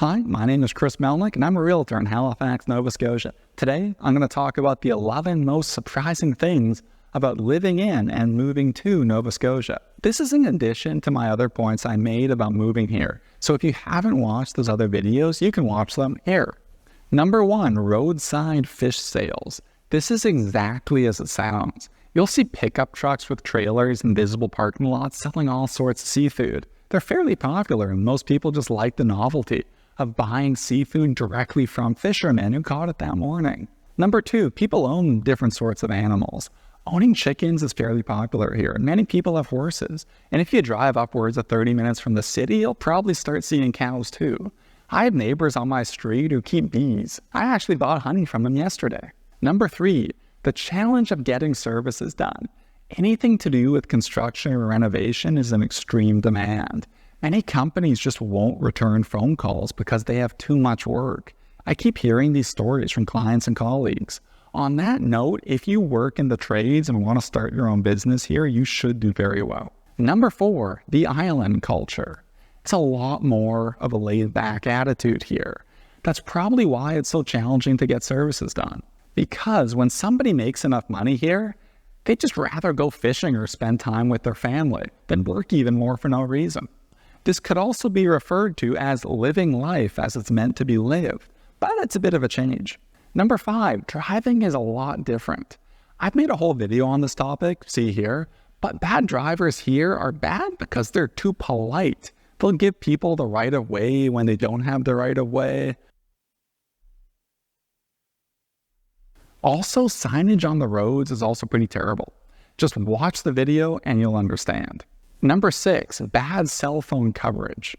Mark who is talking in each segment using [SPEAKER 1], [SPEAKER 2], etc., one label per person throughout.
[SPEAKER 1] Hi, my name is Chris Melnick, and I'm a realtor in Halifax, Nova Scotia. Today, I'm going to talk about the 11 most surprising things about living in and moving to Nova Scotia. This is in addition to my other points I made about moving here. So if you haven't watched those other videos, you can watch them here. Number 1, roadside fish sales. This is exactly as it sounds. You'll see pickup trucks with trailers in visible parking lots selling all sorts of seafood. They're fairly popular, and most people just like the novelty of buying seafood directly from fishermen who caught it that morning. Number 2, people own different sorts of animals. Owning chickens is fairly popular here, and many people have horses. And if you drive upwards of 30 minutes from the city, you'll probably start seeing cows too. I have neighbors on my street who keep bees. I actually bought honey from them yesterday. Number 3, the challenge of getting services done. Anything to do with construction or renovation is an extreme demand. Many companies just won't return phone calls because they have too much work. I keep hearing these stories from clients and colleagues. On that note, if you work in the trades and want to start your own business here, you should do very well. Number 4, the island culture. It's a lot more of a laid-back attitude here. That's probably why it's so challenging to get services done. Because when somebody makes enough money here, they'd just rather go fishing or spend time with their family than work even more for no reason. This could also be referred to as living life as it's meant to be lived, but it's a bit of a change. Number 5, driving is a lot different. I've made a whole video on this topic, see here, but bad drivers here are bad because they're too polite. They'll give people the right of way when they don't have the right of way. Also, signage on the roads is also pretty terrible. Just watch the video and you'll understand. Number 6, bad cell phone coverage.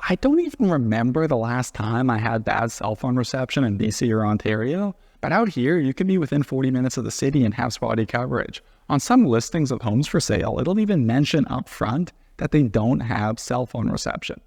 [SPEAKER 1] I don't even remember the last time I had bad cell phone reception in BC or Ontario, but out here you can be within 40 minutes of the city and have spotty coverage. On some listings of homes for sale, it'll even mention up front that they don't have cell phone reception.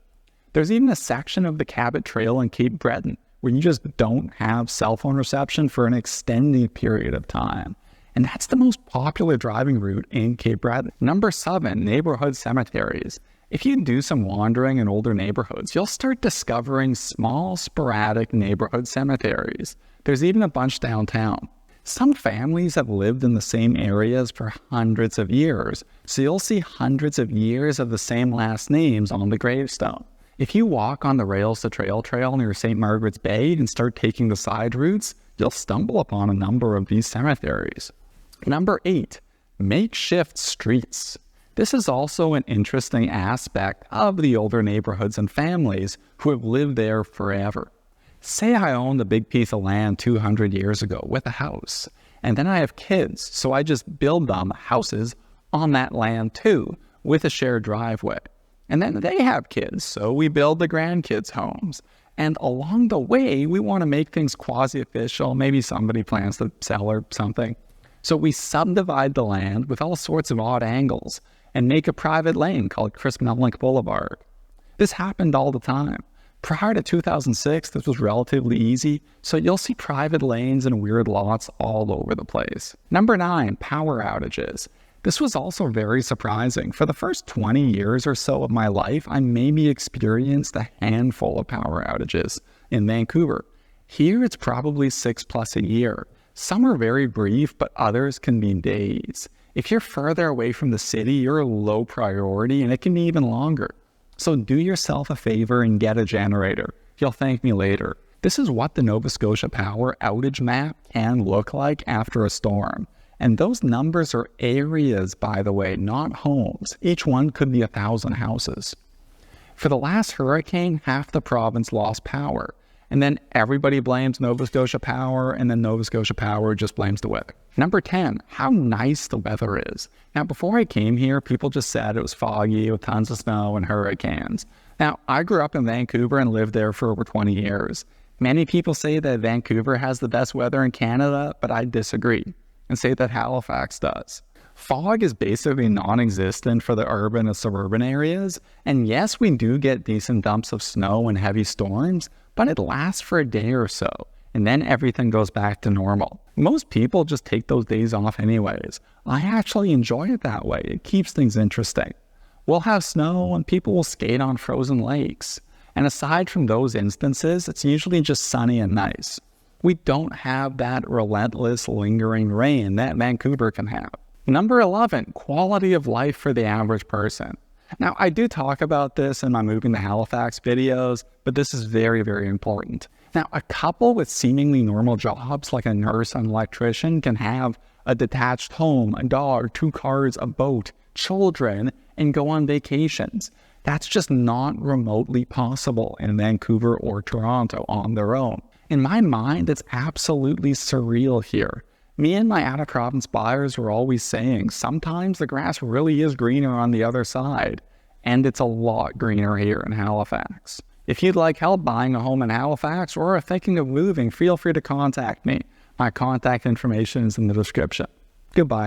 [SPEAKER 1] There's even a section of the Cabot Trail in Cape Breton where you just don't have cell phone reception for an extended period of time. And that's the most popular driving route in Cape Breton. Number 7, neighborhood cemeteries. If you do some wandering in older neighborhoods, you'll start discovering small, sporadic neighborhood cemeteries. There's even a bunch downtown. Some families have lived in the same areas for hundreds of years, so you'll see hundreds of years of the same last names on the gravestone. If you walk on the Rails to Trail near St. Margaret's Bay and start taking the side routes, you'll stumble upon a number of these cemeteries. Number 8, makeshift streets. This is also an interesting aspect of the older neighborhoods and families who have lived there forever. Say I owned a big piece of land 200 years ago with a house, and then I have kids, so I just build them houses on that land too, with a shared driveway. And then they have kids, so we build the grandkids' homes. And along the way, we want to make things quasi-official. Maybe somebody plans to sell or something. So we subdivide the land with all sorts of odd angles and make a private lane called Chris Melnick Boulevard. This happened all the time. Prior to 2006, this was relatively easy, so you'll see private lanes and weird lots all over the place. Number 9, power outages. This was also very surprising. For the first 20 years or so of my life, I maybe experienced a handful of power outages in Vancouver. Here, it's probably 6+ a year. Some are very brief, but others can be days. If you're further away from the city, you're a low priority, and it can be even longer. So do yourself a favor and get a generator. You'll thank me later. This is what the Nova Scotia Power outage map can look like after a storm. And those numbers are areas, by the way, not homes. Each one could be 1,000 houses. For the last hurricane, half the province lost power. And then everybody blames Nova Scotia Power, and then Nova Scotia Power just blames the weather. Number 10, how nice the weather is. Now, before I came here, people just said it was foggy with tons of snow and hurricanes. Now, I grew up in Vancouver and lived there for over 20 years. Many people say that Vancouver has the best weather in Canada, but I disagree and say that Halifax does. Fog is basically non-existent for the urban and suburban areas, and yes, we do get decent dumps of snow and heavy storms, but it lasts for a day or so, and then everything goes back to normal. Most people just take those days off anyways. I actually enjoy it that way. It keeps things interesting. We'll have snow and people will skate on frozen lakes. And aside from those instances, it's usually just sunny and nice. We don't have that relentless, lingering rain that Vancouver can have. Number 11, quality of life for the average person. Now, I do talk about this in my Moving to Halifax videos, but this is very, very important. Now, a couple with seemingly normal jobs like a nurse and electrician can have a detached home, a dog, 2 cars, a boat, children, and go on vacations. That's just not remotely possible in Vancouver or Toronto on their own. In my mind, it's absolutely surreal here. Me and my out-of-province buyers were always saying, sometimes the grass really is greener on the other side, and it's a lot greener here in Halifax. If you'd like help buying a home in Halifax or are thinking of moving, feel free to contact me. My contact information is in the description. Goodbye.